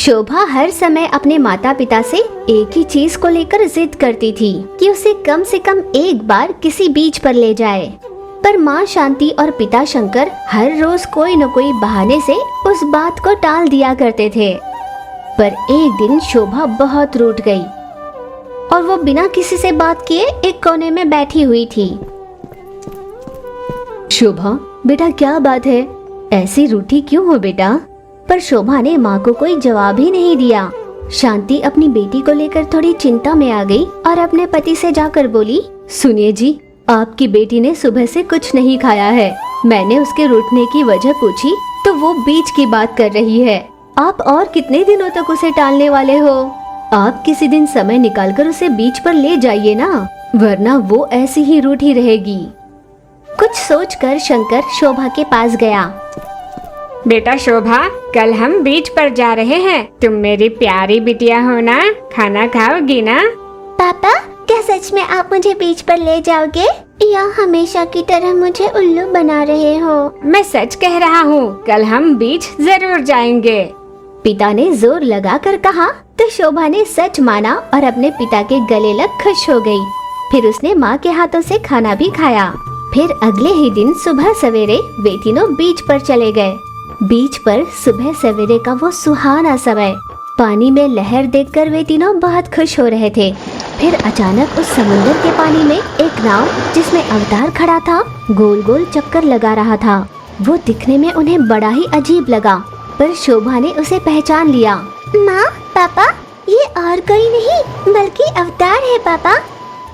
शोभा हर समय अपने माता पिता से एक ही चीज को लेकर जिद करती थी कि उसे कम से कम एक बार किसी बीच पर ले जाए। पर माँ शांति और पिता शंकर हर रोज कोई न कोई बहाने से उस बात को टाल दिया करते थे। पर एक दिन शोभा बहुत रूठ गई और वो बिना किसी से बात किए एक कोने में बैठी हुई थी। शोभा बेटा, क्या बात है? ऐसी रूठी क्यों हो बेटा? पर शोभा ने माँ को कोई जवाब ही नहीं दिया। शांति अपनी बेटी को लेकर थोड़ी चिंता में आ गई और अपने पति से जाकर बोली, सुनिए जी, आपकी बेटी ने सुबह से कुछ नहीं खाया है। मैंने उसके रूठने की वजह पूछी तो वो बीच की बात कर रही है। आप और कितने दिनों तक उसे टालने वाले हो? आप किसी दिन समय निकालकर उसे बीच पर ले जाइए ना, वरना वो ऐसी ही रूठी रहेगी। कुछ सोचकर शंकर शोभा के पास गया। बेटा शोभा, कल हम बीच पर जा रहे हैं। तुम मेरी प्यारी बिटिया हो ना, खाना खाओगी ना? पापा, क्या सच में आप मुझे बीच पर ले जाओगे या हमेशा की तरह मुझे उल्लू बना रहे हो? मैं सच कह रहा हूँ, कल हम बीच जरूर जाएंगे। पिता ने जोर लगाकर कहा तो शोभा ने सच माना और अपने पिता के गले लग खुश हो गई। फिर उसने माँ के हाथों से खाना भी खाया। फिर अगले ही दिन सुबह सवेरे वे तीनों बीच पर चले गए। बीच पर सुबह सवेरे का वो सुहाना समय, पानी में लहर देखकर वे तीनों बहुत खुश हो रहे थे। फिर अचानक उस समुद्र के पानी में एक नाव जिसमें अवतार खड़ा था, गोल गोल चक्कर लगा रहा था। वो दिखने में उन्हें बड़ा ही अजीब लगा, पर शोभा ने उसे पहचान लिया। माँ, पापा, ये और कोई नहीं बल्कि अवतार है पापा।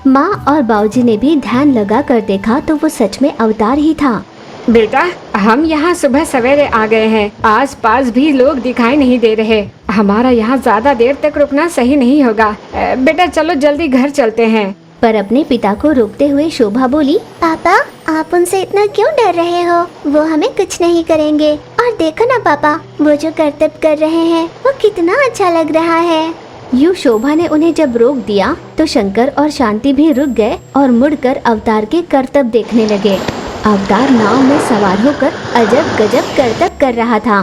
माँ और बाबूजी ने भी ध्यान लगा कर देखा तो वो सच में अवतार ही था। बेटा, हम यहाँ सुबह सवेरे आ गए हैं। आस पास भी लोग दिखाई नहीं दे रहे। हमारा यहाँ ज्यादा देर तक रुकना सही नहीं होगा। बेटा चलो जल्दी घर चलते हैं। पर अपने पिता को रोकते हुए शोभा बोली, पापा, आप उनसे इतना क्यों डर रहे हो? वो हमें कुछ नहीं करेंगे। और देखो ना पापा, वो जो करतब कर रहे हैं वो कितना अच्छा लग रहा है। यूँ शोभा ने उन्हें जब रोक दिया तो शंकर और शांति भी रुक गए और मुड़कर अवतार के करतब देखने लगे। अवतार नाव में सवार होकर अजब गजब करतब कर रहा था।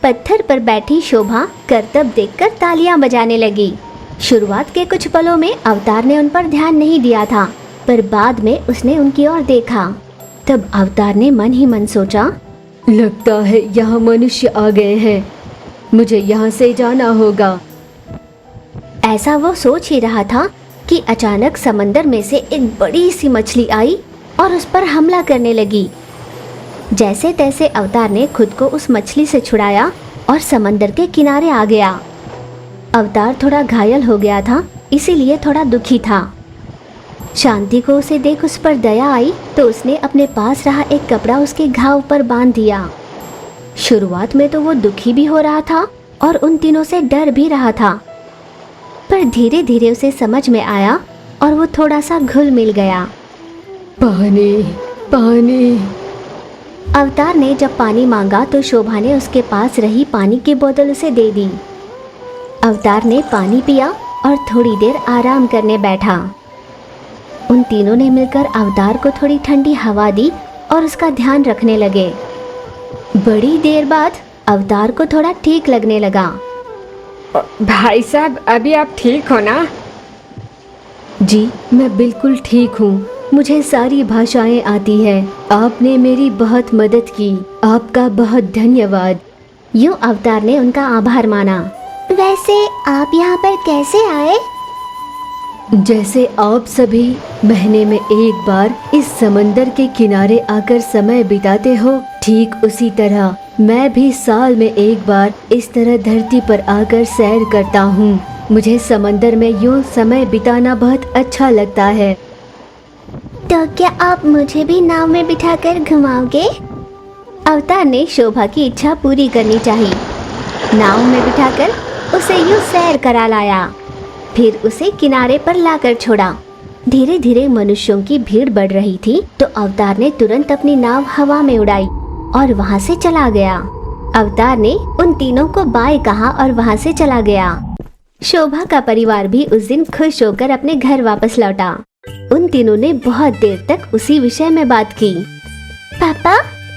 पत्थर पर बैठी शोभा करतब देखकर तालियां बजाने लगी। शुरुआत के कुछ पलों में अवतार ने उन पर ध्यान नहीं दिया था, पर बाद में उसने उनकी ओर देखा। तब अवतार ने मन ही मन सोचा, लगता है यहाँ मनुष्य आ गए हैं, मुझे यहाँ से जाना होगा। ऐसा वो सोच ही रहा था कि अचानक समंदर में से एक बड़ी सी मछली आई और उस पर हमला करने लगी। जैसे तैसे अवतार ने खुद को उस मछली से छुड़ाया और समंदर के किनारे आ गया। अवतार थोड़ा घायल हो गया था, इसीलिए थोड़ा दुखी था। शांति को उसे देख उस पर दया आई तो उसने अपने पास रहा एक कपड़ा उसके घाव पर बांध दिया। शुरुआत में तो वो दुखी भी हो रहा था और उन तीनों से डर भी रहा था, पर धीरे धीरे उसे समझ में आया और वो थोड़ा सा घुल मिल गया। पानी, पानी। अवतार ने जब पानी मांगा तो शोभा ने उसके पास रही पानी की बोतल उसे दे दी। अवतार ने पानी पिया और थोड़ी देर आराम करने बैठा। उन तीनों ने मिलकर अवतार को थोड़ी ठंडी हवा दी और उसका ध्यान रखने लगे। बड़ी देर बाद अवतार को थोड़ा ठीक लगने लगा। भाई साहब, अभी आप ठीक हो ना? जी, मैं बिल्कुल ठीक हूँ। मुझे सारी भाषाएं आती है। आपने मेरी बहुत मदद की, आपका बहुत धन्यवाद। यूँ अवतार ने उनका आभार माना। वैसे आप यहाँ पर कैसे आए? जैसे आप सभी महीने में एक बार इस समंदर के किनारे आकर समय बिताते हो, ठीक उसी तरह मैं भी साल में एक बार इस तरह धरती पर आकर सैर करता हूँ। मुझे समंदर में यूँ समय बिताना बहुत अच्छा लगता है। तो क्या आप मुझे भी नाव में बिठाकर घुमाओगे? अवतार ने शोभा की इच्छा पूरी करनी चाहिए। नाव में बिठाकर उसे यूँ सैर करा लाया, फिर उसे किनारे पर लाकर छोड़ा। धीरे धीरे मनुष्यों की भीड़ बढ़ रही थी तो अवतार ने तुरंत अपनी नाव हवा में उड़ाई और वहाँ से चला गया। अवतार ने उन तीनों को बाय कहा और वहाँ से चला गया। शोभा का परिवार भी उस दिन खुश होकर अपने घर वापस लौटा। उन तीनों ने बहुत देर तक उसी विषय में बात की। पापा,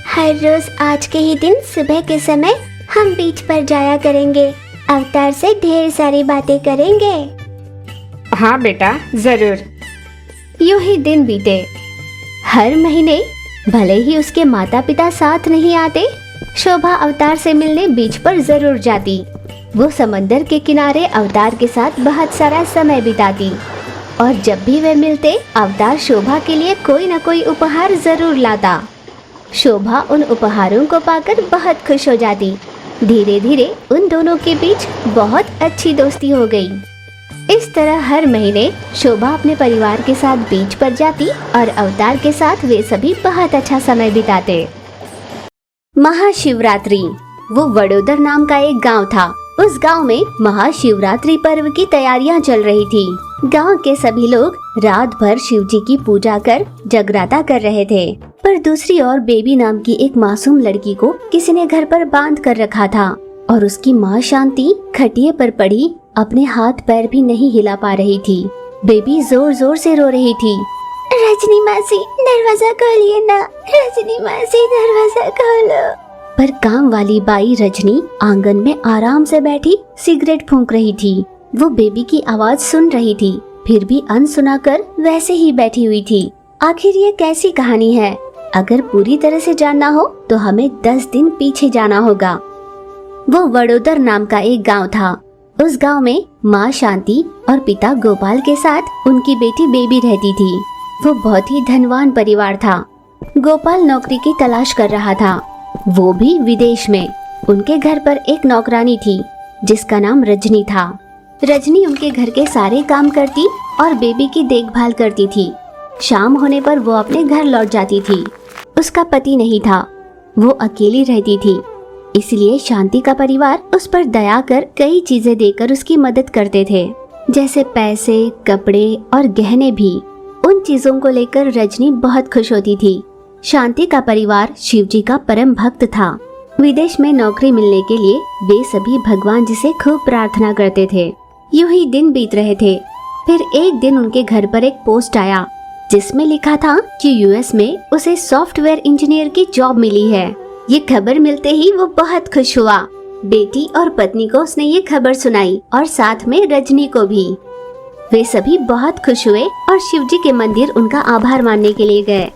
हर रोज आज के ही दिन सुबह के समय हम बीच पर जाया करेंगे। अवतार से ढेर सारी बातें करेंगे। हाँ बेटा, जरूर। यूं ही दिन बीते। हर महीने भले ही उसके माता पिता साथ नहीं आते, शोभा अवतार से मिलने बीच पर जरूर जाती। वो समंदर के किनारे अवतार के साथ बहुत सारा समय बिताती और जब भी वे मिलते, अवतार शोभा के लिए कोई न कोई उपहार जरूर लाता। शोभा उन उपहारों को पाकर बहुत खुश हो जाती। धीरे धीरे उन दोनों के बीच बहुत अच्छी दोस्ती हो गई। इस तरह हर महीने शोभा अपने परिवार के साथ बीच पर जाती और अवतार के साथ वे सभी बहुत अच्छा समय बिताते। महाशिवरात्रि। वो वडोदर नाम का एक गांव था। उस गांव में महाशिवरात्रि पर्व की तैयारियां चल रही थी। गांव के सभी लोग रात भर शिव जी की पूजा कर जगराता कर रहे थे, पर दूसरी ओर बेबी नाम की एक मासूम लड़की को किसी ने घर पर बांध कर रखा था और उसकी माँ शांति खटिए पर पड़ी अपने हाथ पैर भी नहीं हिला पा रही थी। बेबी जोर जोर से रो रही थी। रजनी मासी, दरवाजा खोलिए ना, रजनी मासी दरवाजा खोलो। पर काम वाली बाई रजनी आंगन में आराम से बैठी सिगरेट फूंक रही थी। वो बेबी की आवाज सुन रही थी, फिर भी अनसुना कर वैसे ही बैठी हुई थी। आखिर ये कैसी कहानी है? अगर पूरी तरह से जानना हो तो हमें 10 दिन पीछे जाना होगा। वो वडोदर नाम का एक गांव था। उस गांव में माँ शांति और पिता गोपाल के साथ उनकी बेटी बेबी रहती थी। वो बहुत ही धनवान परिवार था। गोपाल नौकरी की तलाश कर रहा था, वो भी विदेश में। उनके घर पर एक नौकरानी थी जिसका नाम रजनी था। रजनी उनके घर के सारे काम करती और बेबी की देखभाल करती थी। शाम होने पर वो अपने घर लौट जाती थी। उसका पति नहीं था, वो अकेली रहती थी, इसलिए शांति का परिवार उस पर दया कर कई चीजें देकर उसकी मदद करते थे, जैसे पैसे, कपड़े और गहने भी। उन चीजों को लेकर रजनी बहुत खुश होती थी। शांति का परिवार शिवजी का परम भक्त था। विदेश में नौकरी मिलने के लिए वे सभी भगवान जी से खूब प्रार्थना करते थे। यूं ही दिन बीत रहे थे। फिर एक दिन उनके घर पर एक पोस्ट आया जिसमें लिखा था कि यूएस में उसे सॉफ्टवेयर इंजीनियर की जॉब मिली है। ये खबर मिलते ही वो बहुत खुश हुआ। बेटी और पत्नी को उसने ये खबर सुनाई और साथ में रजनी को भी। वे सभी बहुत खुश हुए और शिवजी के मंदिर उनका आभार मानने के लिए गए।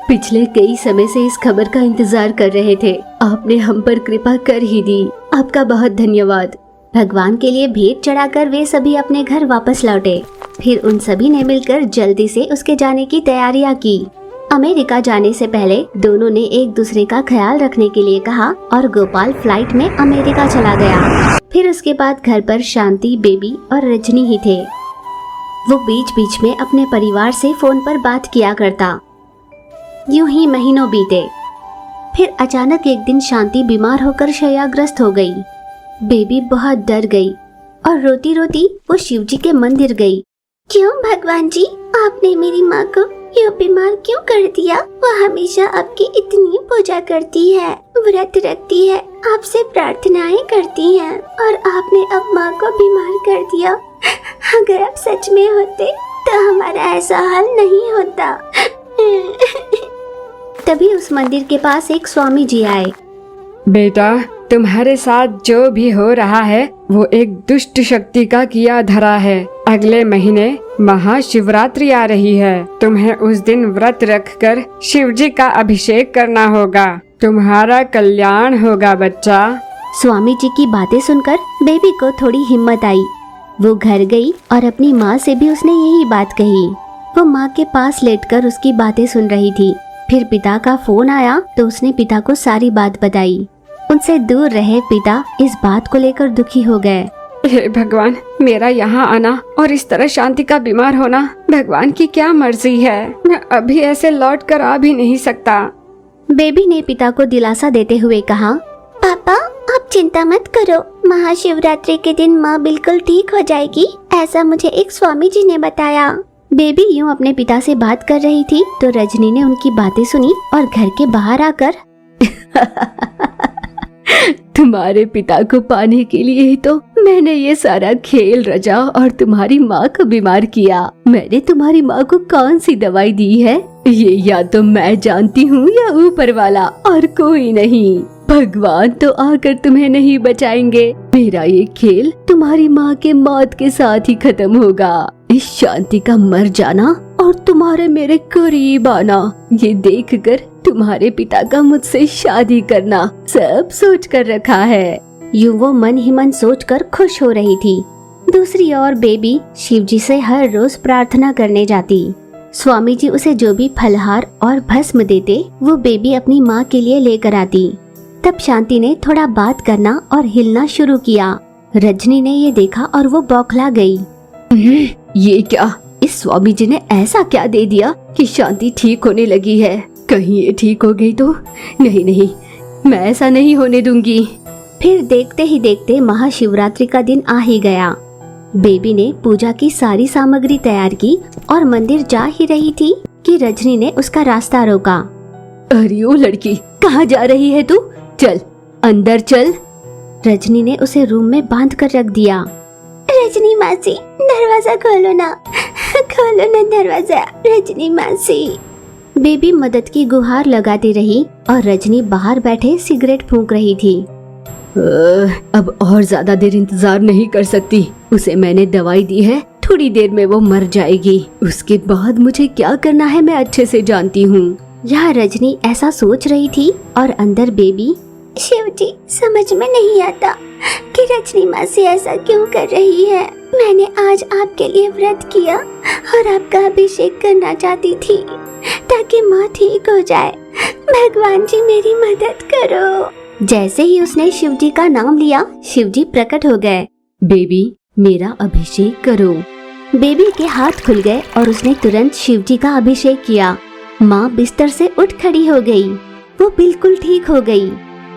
पिछले कई समय से इस खबर का इंतजार कर रहे थे, आपने हम पर कृपा कर ही दी, आपका बहुत धन्यवाद। भगवान के लिए भेंट चढ़ाकर वे सभी अपने घर वापस लौटे। फिर उन सभी ने मिलकर जल्दी से उसके जाने की तैयारियां की। अमेरिका जाने से पहले दोनों ने एक दूसरे का ख्याल रखने के लिए कहा और गोपाल फ्लाइट में अमेरिका चला गया। फिर उसके बाद घर पर शांति, बेबी और रजनी ही थे। वो बीच बीच में अपने परिवार से फोन पर बात किया करता। यूं ही महीनों बीते। फिर अचानक एक दिन शांति बीमार होकर शय्याग्रस्त हो गई। बेबी बहुत डर गई और रोती रोती वो शिवजी के मंदिर गई। क्यों भगवान जी, आपने मेरी माँ को यूं बीमार क्यों कर दिया? वो हमेशा आपकी इतनी पूजा करती है, व्रत रखती है, आपसे प्रार्थनाएं करती हैं और आपने अब माँ को बीमार कर दिया। अगर आप सच में होते तो हमारा ऐसा हाल नहीं होता। तभी उस मंदिर के पास एक स्वामी जी आए। बेटा, तुम्हारे साथ जो भी हो रहा है वो एक दुष्ट शक्ति का किया धरा है। अगले महीने महाशिवरात्रि आ रही है। तुम्हें उस दिन व्रत रखकर शिवजी का अभिषेक करना होगा। तुम्हारा कल्याण होगा बच्चा। स्वामी जी की बातें सुनकर बेबी को थोड़ी हिम्मत आई। वो घर गई और अपनी माँ से भी उसने यही बात कही। वो माँ के पास लेटकर उसकी बातें सुन रही थी। फिर पिता का फोन आया तो उसने पिता को सारी बात बताई। उनसे दूर रहे पिता इस बात को लेकर दुखी हो गए। हे भगवान, मेरा यहाँ आना और इस तरह शांति का बीमार होना भगवान की क्या मर्जी है। मैं अभी ऐसे लौट कर आ भी नहीं सकता। बेबी ने पिता को दिलासा देते हुए कहा, पापा आप चिंता मत करो, महाशिवरात्रि के दिन माँ बिल्कुल ठीक हो जाएगी, ऐसा मुझे एक स्वामी जी ने बताया। बेबी यूं अपने पिता से बात कर रही थी तो रजनी ने उनकी बातें सुनी और घर के बाहर आकर तुम्हारे पिता को पाने के लिए ही तो मैंने ये सारा खेल रचा और तुम्हारी माँ को बीमार किया। मैंने तुम्हारी माँ को कौन सी दवाई दी है ये या तो मैं जानती हूँ या ऊपर वाला और कोई नहीं। भगवान तो आकर तुम्हें नहीं बचाएंगे। मेरा ये खेल तुम्हारी माँ के मौत के साथ ही खत्म होगा। इस शांति का मर जाना और तुम्हारे मेरे करीब आना, ये देखकर तुम्हारे पिता का मुझसे शादी करना सब सोच कर रखा है। यूं वो मन ही मन सोचकर खुश हो रही थी। दूसरी ओर बेबी शिवजी से हर रोज प्रार्थना करने जाती। स्वामी जी उसे जो भी फलहार और भस्म देते वो बेबी अपनी माँ के लिए लेकर आती। तब शांति ने थोड़ा बात करना और हिलना शुरू किया। रजनी ने ये देखा और वो बौखला गई। ये क्या, इस स्वामी जी ने ऐसा क्या दे दिया कि शांति ठीक होने लगी है? कहीं ये ठीक हो गई तो? नहीं नहीं, मैं ऐसा नहीं होने दूंगी। फिर देखते ही देखते महाशिवरात्रि का दिन आ ही गया। बेबी ने पूजा की सारी सामग्री तैयार की और मंदिर जा ही रही थी कि रजनी ने उसका रास्ता रोका। अरे ओ लड़की, कहाँ जा रही है तू? चल अंदर चल। रजनी ने उसे रूम में बांध कर रख दिया। रजनी मासी, दरवाजा खोलो ना, खोलो ना दरवाजा, रजनी मासी। बेबी मदद की गुहार लगाती रही और रजनी बाहर बैठे सिगरेट फूंक रही थी। अब और ज्यादा देर इंतजार नहीं कर सकती। उसे मैंने दवाई दी है, थोड़ी देर में वो मर जाएगी। उसके बाद मुझे क्या करना है मैं अच्छे से जानती हूँ। यहाँ रजनी ऐसा सोच रही थी और अंदर बेबी, शिवजी समझ में नहीं आता कि रजनी माँ से ऐसा क्यों कर रही है। मैंने आज आपके लिए व्रत किया और आपका अभिषेक करना चाहती थी ताकि माँ ठीक हो जाए। भगवान जी मेरी मदद करो। जैसे ही उसने शिवजी का नाम लिया, शिवजी प्रकट हो गए। बेबी, मेरा अभिषेक करो। बेबी के हाथ खुल गए और उसने तुरंत शिवजी का अभिषेक किया। माँ बिस्तर से उठ खड़ी हो गई। वो बिल्कुल ठीक हो गई।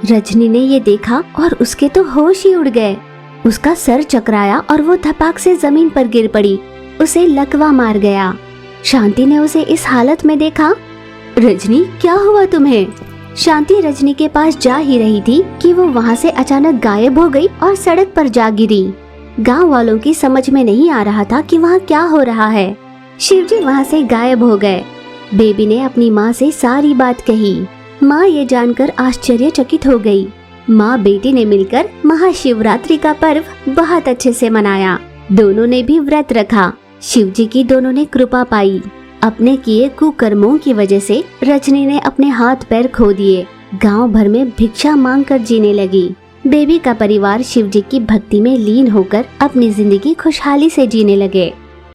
रजनी ने ये देखा और उसके तो होश ही उड़ गए। उसका सर चकराया और वो धपाक से जमीन पर गिर पड़ी। उसे लकवा मार गया। शांति ने उसे इस हालत में देखा। रजनी, क्या हुआ तुम्हें? शांति रजनी के पास जा ही रही थी कि वो वहाँ से अचानक गायब हो गई और सड़क पर जा गिरी। गांव वालों की समझ में नहीं आ रहा था कि वहाँ क्या हो रहा है। शिवजी वहाँ से गायब हो गए। बेबी ने अपनी माँ से सारी बात कही। माँ ये जानकर आश्चर्यचकित हो गई। माँ बेटी ने मिलकर महाशिवरात्रि का पर्व बहुत अच्छे से मनाया। दोनों ने भी व्रत रखा। शिवजी की दोनों ने कृपा पाई। अपने किए कुकर्मों की वजह से रजनी ने अपने हाथ पैर खो दिए। गांव भर में भिक्षा मांगकर जीने लगी। बेबी का परिवार शिवजी की भक्ति में लीन होकर अपनी जिंदगी खुशहाली से जीने लगे।